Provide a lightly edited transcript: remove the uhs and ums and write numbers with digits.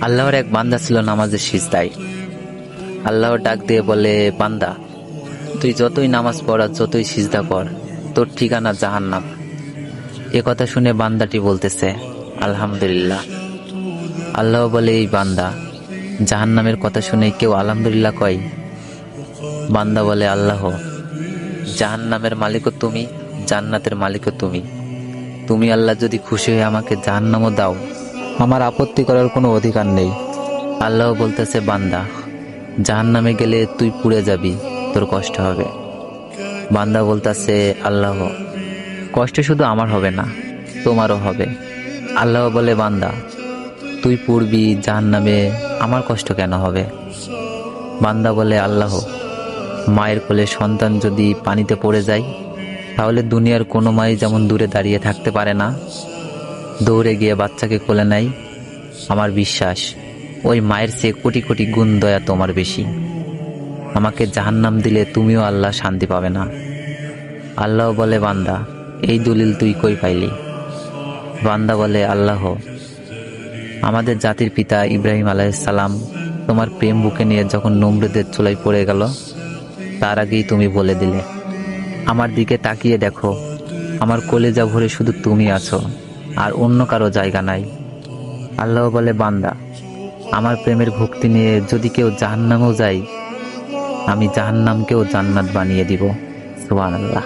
আল্লাহর এক বান্দা ছিল নামাজের সিজদায়। আল্লাহর ডাক দিয়ে বলে, বান্দা, তুই যতই নামাজ পড় আর যতই সিজদা কর, তোর ঠিকানা জাহান্নাম। এ কথা শুনে বান্দাটি বলতেছে, আলহামদুলিল্লাহ। আল্লাহ বলে, এই বান্দা, জাহান্নামের কথা শুনে কেউ আলহামদুলিল্লাহ কয়? বান্দা বলে, আল্লাহ, জাহান্নামের মালিকও তুমি, জান্নাতের মালিকও তুমি। তুমি আল্লাহ যদি খুশি হয়ে আমাকে জাহান্নামও দাও, আমার আপত্তি করার কোনো অধিকার নেই। আল্লাহ বলতেছে, বান্দা, জাহান্নামে গেলে তুই পুড়ে যাবি, তোর কষ্ট হবে। বান্দা বলতেছে, আল্লাহ, কষ্ট শুধু আমার হবে না, তোমারও হবে। আল্লাহ বলে, বান্দা, তুই পুড়বি জাহান্নামে, আমার কষ্ট কেন হবে? বান্দা বলে, আল্লাহ, মায়ের কোলে সন্তান যদি পানিতে পড়ে যায়, তাহলে দুনিয়ার কোনো মাই যেমন দূরে দাঁড়িয়ে থাকতে পারে না, দৌড়ে গিয়ে বাচ্চাকে কোলে নেয়, আমার বিশ্বাস ওই মায়ের চেয়ে কোটি কোটি গুণ দয়া তোমার বেশি। আমাকে জাহান্নাম দিলে তুমিও আল্লাহ শান্তি পাবে না। আল্লাহ বলে, বান্দা, এই দলিল তুই কই পাইলি? বান্দা বলে, আল্লাহ, আমাদের জাতির পিতা ইব্রাহিম আলাইহিস সালাম তোমার প্রেম বুকে নিয়ে যখন নমরুদের চুলায় পড়ে গেল, তার আগেই তুমি বলে দিলে, আমার দিকে তাকিয়ে দেখো, আমার কলেজা ভরে শুধু তুমি আছো, আর অন্য কারো জায়গা নাই। আল্লাহ বলে, বান্দা, আমার প্রেমের ভক্তি নিয়ে যদি কেউ জাহান্নামেও যায়, আমি জাহান্নামকেও জান্নাত বানিয়ে দিব। সুবহানাল্লাহ।